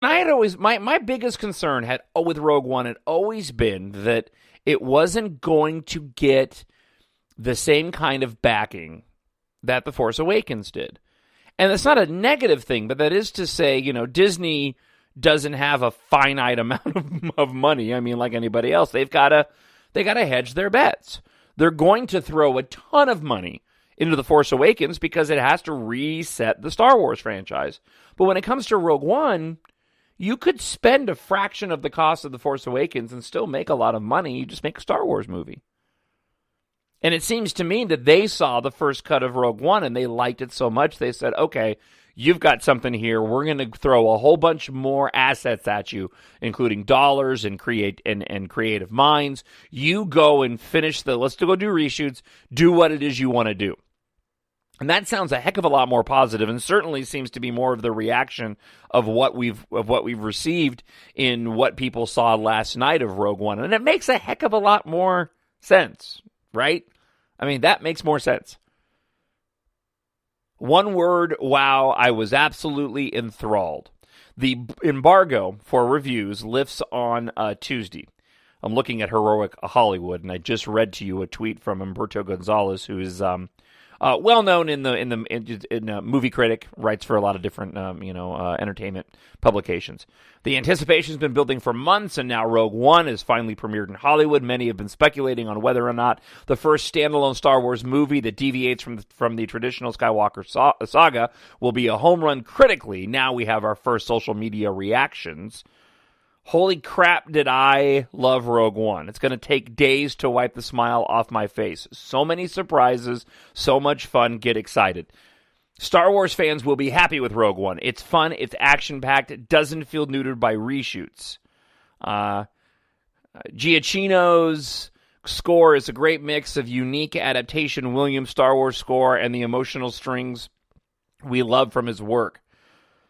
I had always, my biggest concern with Rogue One had always been that it wasn't going to get the same kind of backing that The Force Awakens did. And that's not a negative thing, but that is to say, Disney doesn't have a finite amount of money. I mean, like anybody else, they got to hedge their bets. They're going to throw a ton of money into The Force Awakens because it has to reset the Star Wars franchise. But when it comes to Rogue One, you could spend a fraction of the cost of The Force Awakens and still make a lot of money. You just make a Star Wars movie. And it seems to me that they saw the first cut of Rogue One and they liked it so much, they said, okay, you've got something here. We're going to throw a whole bunch more assets at you, including dollars and creative minds. You go and finish let's go do reshoots, do what it is you want to do. And that sounds a heck of a lot more positive, and certainly seems to be more of the reaction of what we've received in what people saw last night of Rogue One. And it makes a heck of a lot more sense, right? I mean, that makes more sense. One word, wow, I was absolutely enthralled. The embargo for reviews lifts on Tuesday. I'm looking at Heroic Hollywood, and I just read to you a tweet from Humberto Gonzalez, who is well known in movie critic, writes for a lot of different entertainment publications. The anticipation's been building for months, and now Rogue One is finally premiered in Hollywood. Many have been speculating on whether or not the first standalone Star Wars movie that deviates from the traditional Skywalker saga will be a home run critically. Now we have our first social media reactions. Holy crap, did I love Rogue One. It's going to take days to wipe the smile off my face. So many surprises, so much fun, get excited. Star Wars fans will be happy with Rogue One. It's fun, it's action-packed, it doesn't feel neutered by reshoots. Giacchino's score is a great mix of unique adaptation Williams Star Wars score and the emotional strings we love from his work.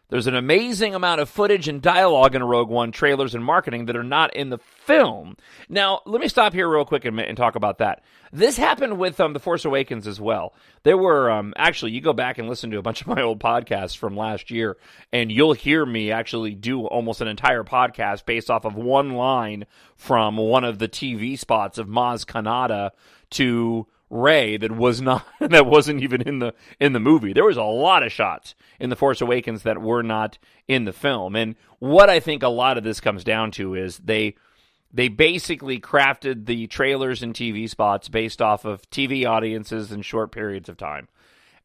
There's an amazing amount of footage and dialogue in Rogue One trailers and marketing that are not in the film. Now, let me stop here real quick and talk about that. This happened with The Force Awakens as well. There were, actually, you go back and listen to a bunch of my old podcasts from last year, and you'll hear me actually do almost an entire podcast based off of one line from one of the TV spots of Maz Kanata to Rey that wasn't even in the movie. There was a lot of shots in The Force Awakens that were not in the film. And what I think a lot of this comes down to is they basically crafted the trailers and TV spots based off of TV audiences in short periods of time.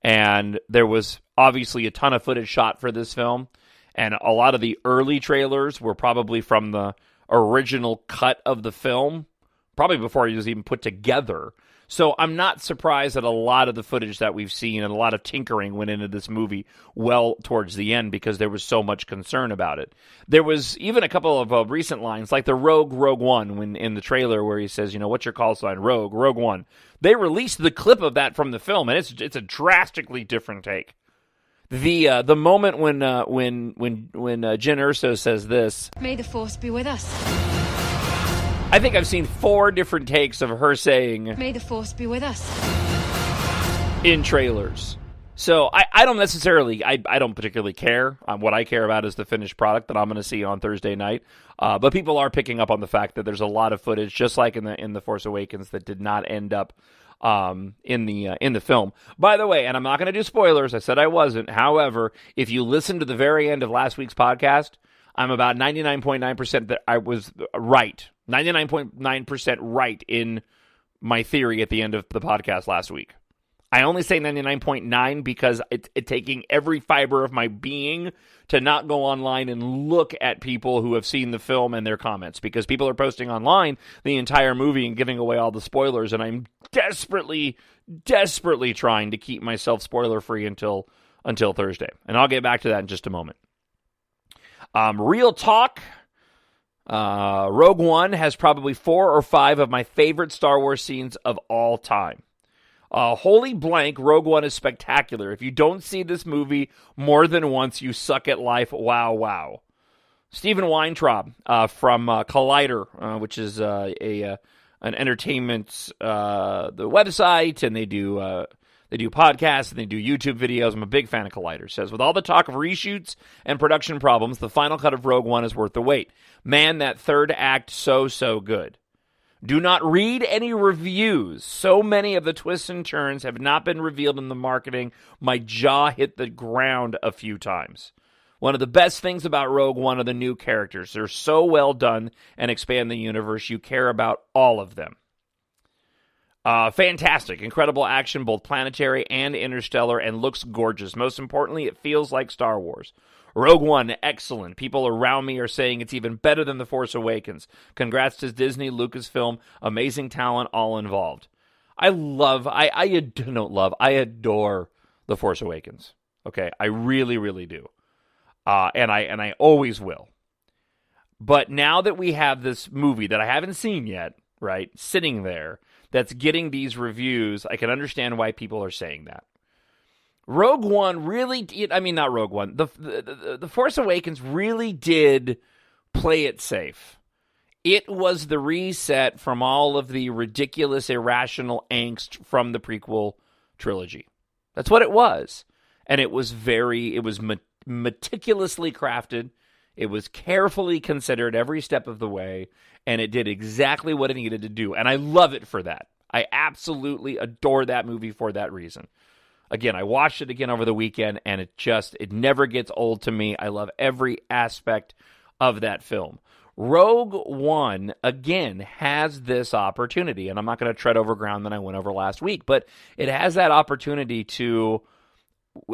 And there was obviously a ton of footage shot for this film, and a lot of the early trailers were probably from the original cut of the film, probably before it was even put together. So I'm not surprised that a lot of the footage that we've seen and a lot of tinkering went into this movie well towards the end because there was so much concern about it. There was even a couple of recent lines, like the Rogue One, when in the trailer where he says, what's your call sign? Rogue One. They released the clip of that from the film, and it's a drastically different take. The moment when Jyn Erso says this, "May the Force be with us." I think I've seen 4 different takes of her saying, "May the Force be with us," in trailers. So I don't necessarily, I don't particularly care. What I care about is the finished product that I'm going to see on Thursday night. But people are picking up on the fact that there's a lot of footage, just like in the Force Awakens, that did not end up in the film. By the way, and I'm not going to do spoilers. I said I wasn't. However, if you listen to the very end of last week's podcast, I'm about 99.9% that I was right. 99.9% right in my theory at the end of the podcast last week. I only say 99.9 because it's taking every fiber of my being to not go online and look at people who have seen the film and their comments, because people are posting online the entire movie and giving away all the spoilers, and I'm desperately trying to keep myself spoiler-free until Thursday. And I'll get back to that in just a moment. Real talk, Rogue One has probably 4 or 5 of my favorite Star Wars scenes of all time. Holy blank, Rogue One is spectacular. If you don't see this movie more than once, you suck at life. Wow. Stephen Weintraub from Collider, which is an entertainment the website, and they do They do podcasts and they do YouTube videos. I'm a big fan of Collider. Says, with all the talk of reshoots and production problems, the final cut of Rogue One is worth the wait. Man, that third act so good. Do not read any reviews. So many of the twists and turns have not been revealed in the marketing. My jaw hit the ground a few times. One of the best things about Rogue One are the new characters. They're so well done and expand the universe. You care about all of them. Fantastic. Incredible action, both planetary and interstellar, and looks gorgeous. Most importantly, it feels like Star Wars. Rogue One, excellent. People around me are saying it's even better than The Force Awakens. Congrats to Disney, Lucasfilm, amazing talent, all involved. I adore The Force Awakens. Okay, I really, really do. And I always will. But now that we have this movie that I haven't seen yet, right, sitting there, that's getting these reviews, I can understand why people are saying that. Rogue One really, not Rogue One, the Force Awakens really did play it safe. It was the reset from all of the ridiculous, irrational angst from the prequel trilogy. That's what it was. And it was meticulously crafted. It was carefully considered every step of the way, and it did exactly what it needed to do. And I love it for that. I absolutely adore that movie for that reason. Again, I watched it again over the weekend, and it never gets old to me. I love every aspect of that film. Rogue One, again, has this opportunity, and I'm not going to tread over ground that I went over last week, but it has that opportunity to,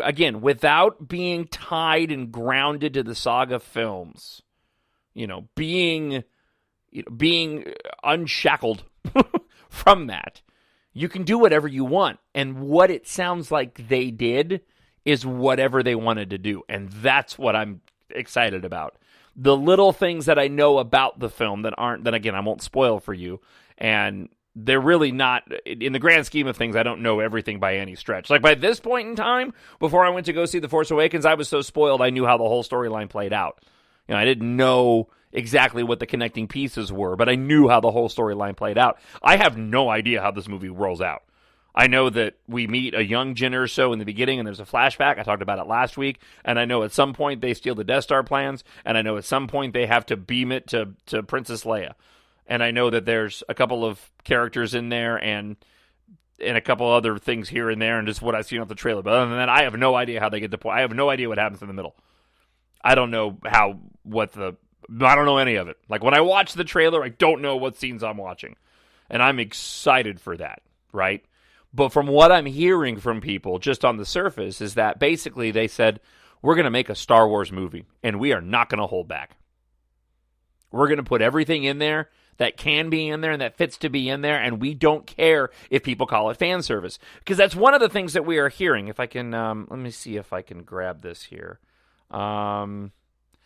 again, without being tied and grounded to the saga films, being unshackled from that, you can do whatever you want. And what it sounds like they did is whatever they wanted to do. And that's what I'm excited about. The little things that I know about the film that again, I won't spoil for you. And they're really not, in the grand scheme of things, I don't know everything by any stretch. Like by this point in time, before I went to go see The Force Awakens, I was so spoiled I knew how the whole storyline played out. I didn't know exactly what the connecting pieces were, but I knew how the whole storyline played out. I have no idea how this movie rolls out. I know that we meet a young Jin or so in the beginning, and there's a flashback. I talked about it last week, and I know at some point they steal the Death Star plans, and I know at some point they have to beam it to Princess Leia. And I know that there's a couple of characters in there and a couple other things here and there, and just what I've seen off the trailer. But other than that, I have no idea how they get to point. I have no idea what happens in the middle. I don't know I don't know any of it. Like when I watch the trailer, I don't know what scenes I'm watching. And I'm excited for that, right? But from what I'm hearing from people just on the surface is that basically they said, we're going to make a Star Wars movie and we are not going to hold back. We're going to put everything in there that can be in there and that fits to be in there, and we don't care if people call it fan service. Because that's one of the things that we are hearing. If I can, let me see if I can grab this here.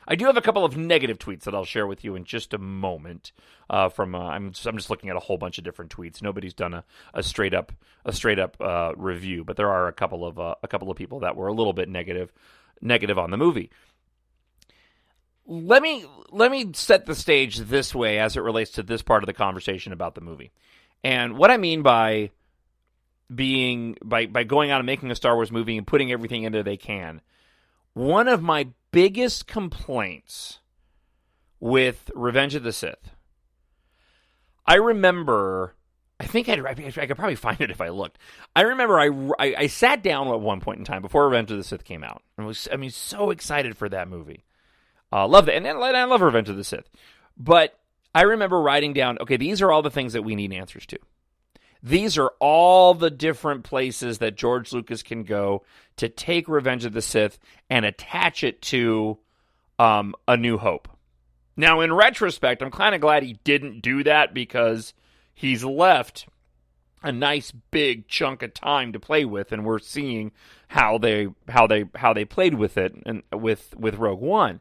I do have a couple of negative tweets that I'll share with you in just a moment. I'm just looking at a whole bunch of different tweets. Nobody's done a straight up review, but there are a couple of people that were a little bit negative on the movie. Let me set the stage this way as it relates to this part of the conversation about the movie. And what I mean by going out and making a Star Wars movie and putting everything in there they can. One of my biggest complaints with Revenge of the Sith, I remember, I could probably find it if I looked. I remember I sat down at one point in time before Revenge of the Sith came out. And was so excited for that movie. Love that. And I love Revenge of the Sith. But I remember writing down, okay, these are all the things that we need answers to. These are all the different places that George Lucas can go to take Revenge of the Sith and attach it to A New Hope. Now, in retrospect, I'm kind of glad he didn't do that because he's left a nice big chunk of time to play with, and we're seeing how they played with it and with Rogue One.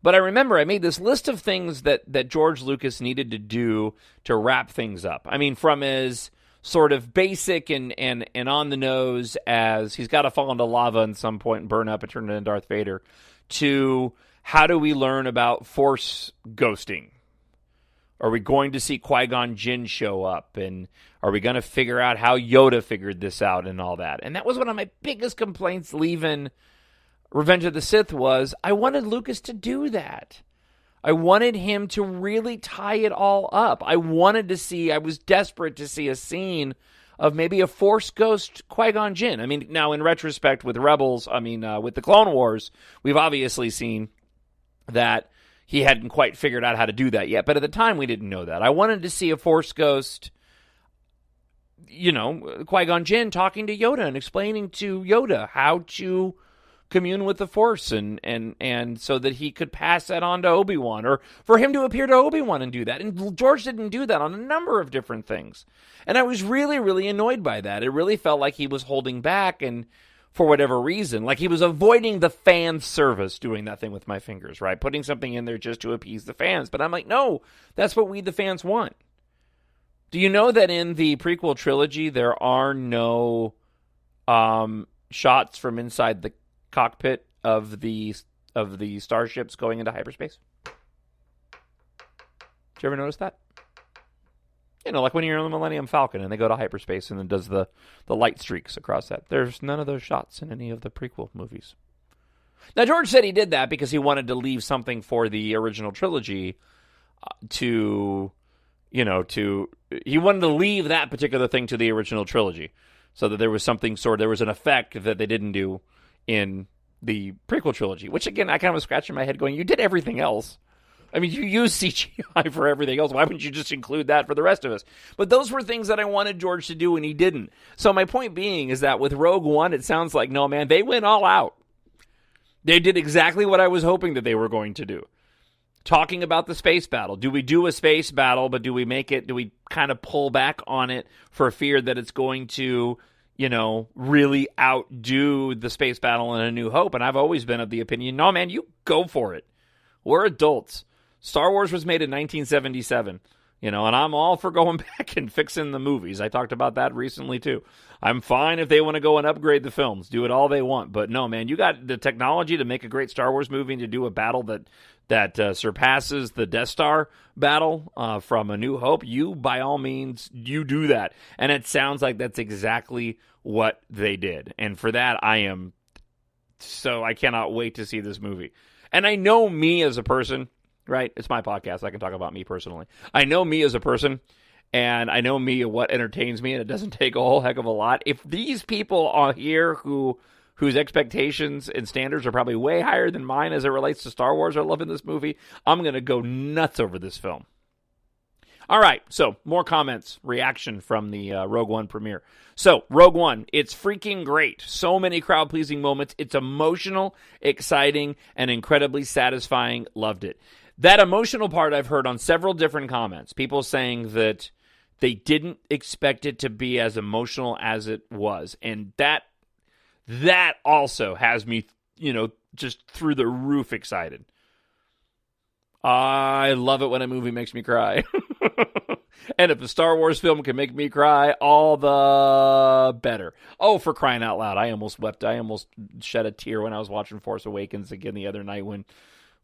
But I remember I made this list of things that George Lucas needed to do to wrap things up. I mean, from as sort of basic and on the nose as he's got to fall into lava at some point and burn up and turn into Darth Vader, to how do we learn about Force ghosting? Are we going to see Qui-Gon Jinn show up? And are we going to figure out how Yoda figured this out and all that? And that was one of my biggest complaints leaving Revenge of the Sith was I wanted Lucas to do that. I wanted him to really tie it all up. I was desperate to see a scene of maybe a Force ghost Qui-Gon Jinn. I mean, now in retrospect with Rebels, with the Clone Wars, we've obviously seen that he hadn't quite figured out how to do that yet. But at the time, we didn't know that. I wanted to see a Force ghost, Qui-Gon Jinn talking to Yoda and explaining to Yoda how to commune with the Force and so that he could pass that on to Obi-Wan, or for him to appear to Obi-Wan and do that. And George didn't do that on a number of different things. And I was really, really annoyed by that. It really felt like he was holding back, and for whatever reason, like he was avoiding the fan service doing that thing with my fingers, right? Putting something in there just to appease the fans. But I'm like, no, that's what we the fans want. Do you know that in the prequel trilogy, there are no shots from inside the cockpit of the starships going into hyperspace? Did you ever notice that? Like when you're on the Millennium Falcon and they go to hyperspace and it does the light streaks across that. There's none of those shots in any of the prequel movies. Now, George said he did that because he wanted to leave something for the original trilogy he wanted to leave that particular thing to the original trilogy so that there was there was an effect that they didn't do in the prequel trilogy, which again, I kind of was scratching my head going, you did everything else. I mean, you use CGI for everything else. Why wouldn't you just include that for the rest of us? But those were things that I wanted George to do, and he didn't. So my point being is that with Rogue One, it sounds like, no, man, they went all out. They did exactly what I was hoping that they were going to do. Talking about the space battle. Do we do a space battle, but do we kind of pull back on it for fear that it's going to, really outdo the space battle in A New Hope? And I've always been of the opinion, no, man, you go for it. We're adults. Star Wars was made in 1977, and I'm all for going back and fixing the movies. I talked about that recently, too. I'm fine if they want to go and upgrade the films. Do it all they want. But no, man, you got the technology to make a great Star Wars movie and to do a battle that surpasses the Death Star battle from A New Hope. You, by all means, you do that. And it sounds like that's exactly what they did. And for that, I cannot wait to see this movie. And I know me as a person, right? It's my podcast. I can talk about me personally. I know me as a person, and I know me what entertains me, and it doesn't take a whole heck of a lot. If these people are here whose expectations and standards are probably way higher than mine as it relates to Star Wars are loving this movie, I'm going to go nuts over this film. All right, so more comments, reaction from the Rogue One premiere. So, Rogue One, it's freaking great. So many crowd-pleasing moments. It's emotional, exciting, and incredibly satisfying. Loved it. That emotional part I've heard on several different comments. People saying that they didn't expect it to be as emotional as it was. And that also has me, just through the roof excited. I love it when a movie makes me cry. And if a Star Wars film can make me cry, all the better. Oh, for crying out loud. I almost wept. I almost shed a tear when I was watching Force Awakens again the other night when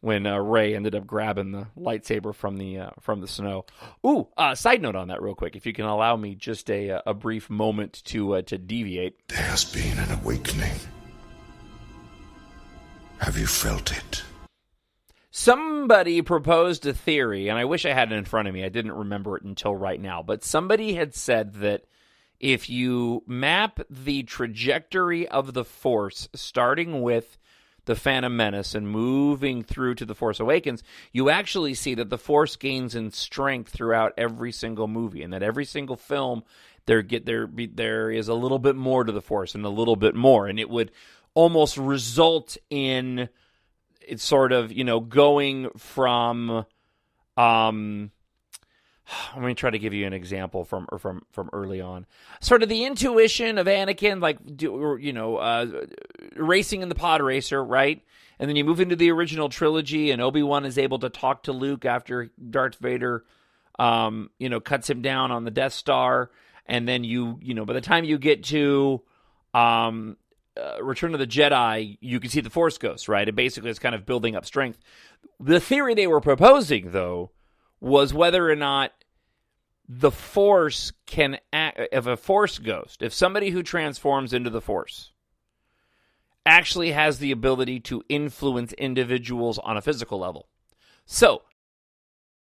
Rey ended up grabbing the lightsaber from the snow. Ooh, side note on that real quick, if you can allow me just a brief moment to deviate. There has been an awakening. Have you felt it? Somebody proposed a theory, and I wish I had it in front of me. I didn't remember it until right now. But somebody had said that if you map the trajectory of the Force, starting with The Phantom Menace and moving through to The Force Awakens, you actually see that the Force gains in strength throughout every single movie, and that every single film there is a little bit more to the Force and a little bit more, and it would almost result in it's sort of, going from, let me try to give you an example from early on. Sort of the intuition of Anakin, racing in the pod racer, right? And then you move into the original trilogy, and Obi-Wan is able to talk to Luke after Darth Vader, cuts him down on the Death Star. And then by the time you get to, Return of the Jedi, you can see the Force Ghost, right? It basically is kind of building up strength. The theory they were proposing, though, was whether or not the Force can act, if a Force ghost, if somebody who transforms into the Force actually has the ability to influence individuals on a physical level. So,